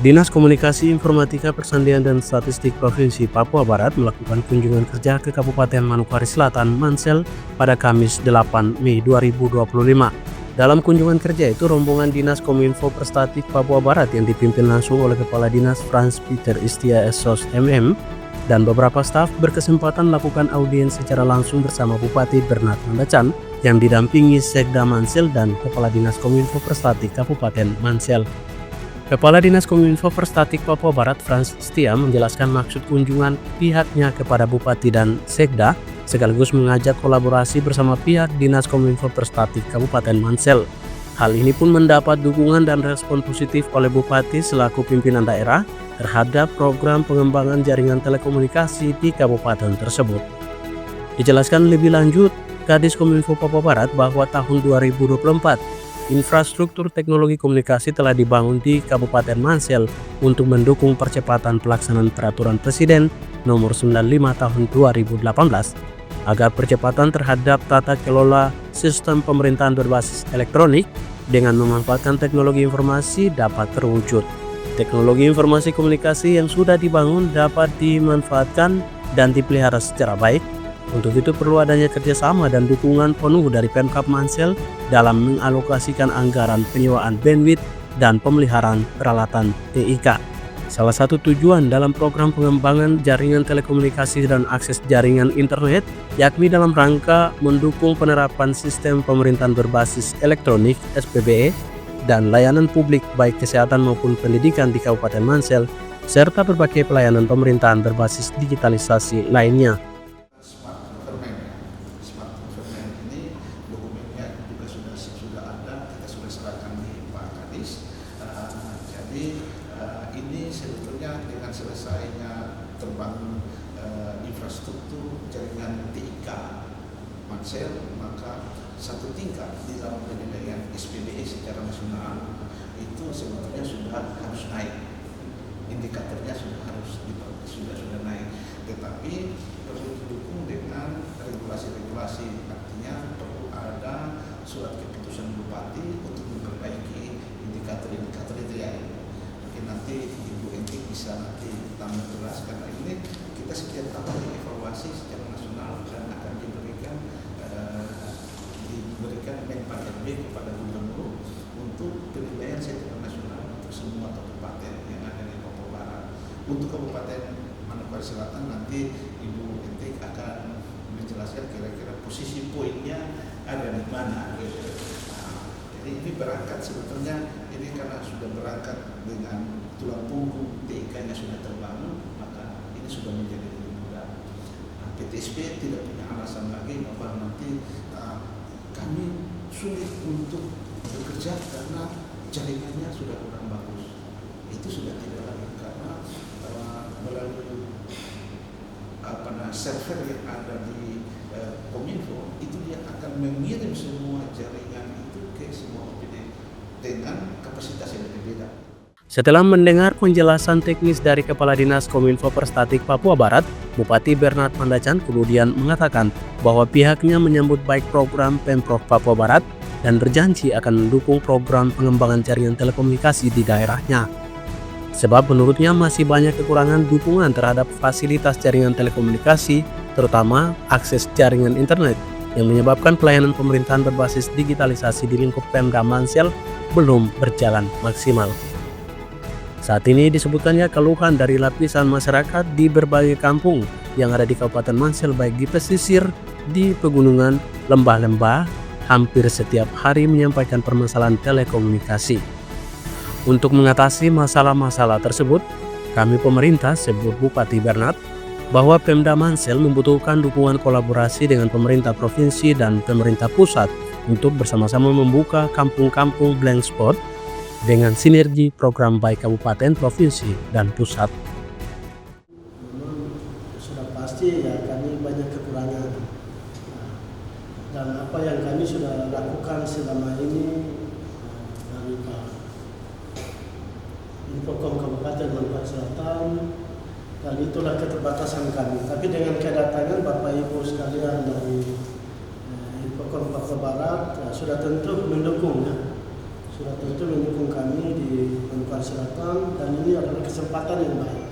Dinas Komunikasi Informatika Persandian dan Statistik Provinsi Papua Barat melakukan kunjungan kerja ke Kabupaten Manokwari Selatan, Mansel pada Kamis 8 Mei 2025. Dalam kunjungan kerja itu, rombongan Dinas Kominfo Perstatik Papua Barat yang dipimpin langsung oleh Kepala Dinas Frans Peter Istia Essos MM dan beberapa staf berkesempatan melakukan audiens secara langsung bersama Bupati Bernard Mandacan yang didampingi Sekda Mansel dan Kepala Dinas Kominfo Perstatik Kabupaten Mansel. Kepala Dinas Kominfo Perstatik Papua Barat Frans Setia menjelaskan maksud kunjungan pihaknya kepada Bupati dan Sekda sekaligus mengajak kolaborasi bersama pihak Dinas Kominfo Perstatik Kabupaten Mansel. Hal ini pun mendapat dukungan dan respon positif oleh Bupati selaku pimpinan daerah terhadap program pengembangan jaringan telekomunikasi di kabupaten tersebut. Dijelaskan lebih lanjut, Kadis Kominfo Papua Barat bahwa tahun 2024 infrastruktur teknologi komunikasi telah dibangun di Kabupaten Mansel untuk mendukung percepatan pelaksanaan Peraturan Presiden Nomor 95 Tahun 2018 agar percepatan terhadap tata kelola sistem pemerintahan berbasis elektronik dengan memanfaatkan teknologi informasi dapat terwujud. Teknologi informasi komunikasi yang sudah dibangun dapat dimanfaatkan dan dipelihara secara baik. Untuk itu perlu adanya kerjasama dan dukungan penuh dari Pemkab Mansel dalam mengalokasikan anggaran penyewaan bandwidth dan pemeliharaan peralatan TIK. Salah satu tujuan dalam program pengembangan jaringan telekomunikasi dan akses jaringan internet yakni dalam rangka mendukung penerapan sistem pemerintahan berbasis elektronik SPBE dan layanan publik baik kesehatan maupun pendidikan di Kabupaten Mansel serta berbagai pelayanan pemerintahan berbasis digitalisasi lainnya. Ini sebetulnya dengan selesainya terbangun infrastruktur jaringan TIK Mansel, maka satu tingkat di dalam penilaian SPBE secara nasional itu sebetulnya sudah harus naik, indikatornya sudah naik, tetapi perlu didukung dengan regulasi-regulasi, artinya perlu ada surat keputusan bupati untuk memperbaiki indikator-indikator itu ya. Nanti Ibu Entik bisa nanti tambah jelas karena ini kita setiap tahun dievaluasi secara nasional dan akan diberikan MenPAN-RB kepada gubernur untuk penilaian secara nasional untuk semua kabupaten yang ada di Papua Barat. Untuk Kabupaten Manokwari Selatan nanti Ibu Entik akan menjelaskan kira-kira posisi poinnya ada di mana. Jadi ini berangkat sebetulnya ini karena sudah berangkat dengan tulang punggung TIK-nya sudah terbangun, maka ini sudah menjadi lebih mudah. PTSP tidak punya alasan lagi bahwa nanti kami sulit untuk bekerja karena jaringannya sudah kurang bagus. Itu sudah tidak lagi karena melalui server yang ada di Kominfo itu dia akan mengirim semua jaringan itu ke semua OPD dengan kapasitas yang berbeda. Setelah mendengar penjelasan teknis dari Kepala Dinas Kominfo Perstatik Papua Barat, Bupati Bernard Mandacan kemudian mengatakan bahwa pihaknya menyambut baik program Pemprov Papua Barat dan berjanji akan mendukung program pengembangan jaringan telekomunikasi di daerahnya. Sebab menurutnya masih banyak kekurangan dukungan terhadap fasilitas jaringan telekomunikasi, terutama akses jaringan internet, yang menyebabkan pelayanan pemerintahan berbasis digitalisasi di lingkup Pemda Mansel belum berjalan maksimal. Saat ini disebutkannya keluhan dari lapisan masyarakat di berbagai kampung yang ada di Kabupaten Mansel baik di pesisir, di pegunungan, lembah-lembah, hampir setiap hari menyampaikan permasalahan telekomunikasi. Untuk mengatasi masalah-masalah tersebut, kami pemerintah sebut Bupati Bernard bahwa Pemda Mansel membutuhkan dukungan kolaborasi dengan pemerintah provinsi dan pemerintah pusat untuk bersama-sama membuka kampung-kampung blank spot dengan sinergi program baik kabupaten, provinsi, dan pusat. Sudah pasti ya kami banyak kekurangan dan apa yang kami sudah lakukan selama ini dari Pak Infocom Kabupaten Manokwari Selatan, dan itulah keterbatasan kami. Tapi dengan kedatangan Bapak Ibu sekalian dari Infocom Papua Barat sudah tentu mendukung ya. sudah tentu mendukung kami di Manokwari Selatan, dan ini adalah kesempatan yang baik.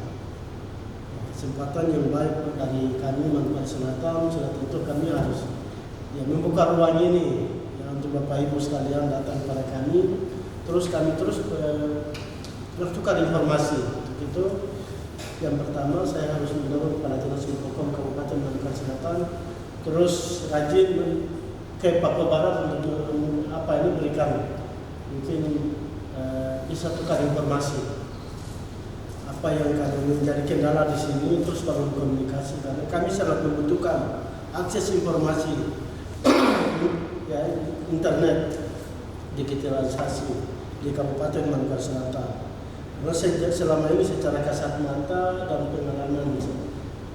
Kesempatan yang baik dari kami Manokwari Selatan, sudah tentu kami harus membuka ruang ini untuk Bapak Ibu sekalian datang pada kami, terus kami bertukar informasi. Untuk itu, yang pertama saya harus mendorong kepada Dinas Infocom Kabupaten Manokwari Selatan terus rajin ke Papua Barat untuk berikan mungkin bisa tukar informasi apa yang kami menjadi kendala di sini, terus bangun komunikasi karena kami sangat membutuhkan akses informasi internet digitalisasi di Kabupaten Manokwari Selatan. Karena selama ini secara kasat mata dan pengalaman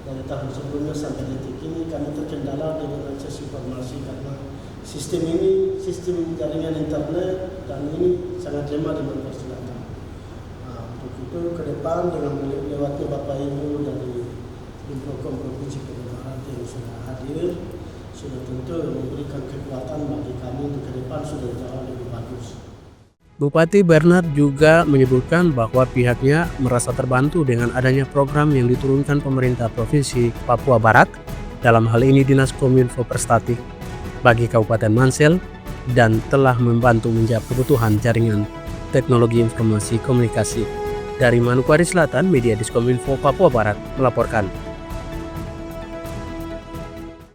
dari tahun sebelumnya sampai detik ini kami terkendala dengan akses informasi karena sistem jaringan internet dan ini sangat lemah di Manokwari Selatan. Untuk itu ke depan dengan lewatnya Bapak Ibu dari Infocom Provinsi Papua Barat yang sudah hadir, sudah tentu memberikan kekuatan bagi kami untuk ke depan sudah jauh lebih bagus. Bupati Bernard juga menyebutkan bahwa pihaknya merasa terbantu dengan adanya program yang diturunkan pemerintah Provinsi Papua Barat, dalam hal ini Dinas Kominfo Perstatik, bagi Kabupaten Mansel, dan telah membantu menjawab kebutuhan jaringan teknologi informasi komunikasi. Dari Manokwari Selatan, Media Diskominfo Papua Barat melaporkan.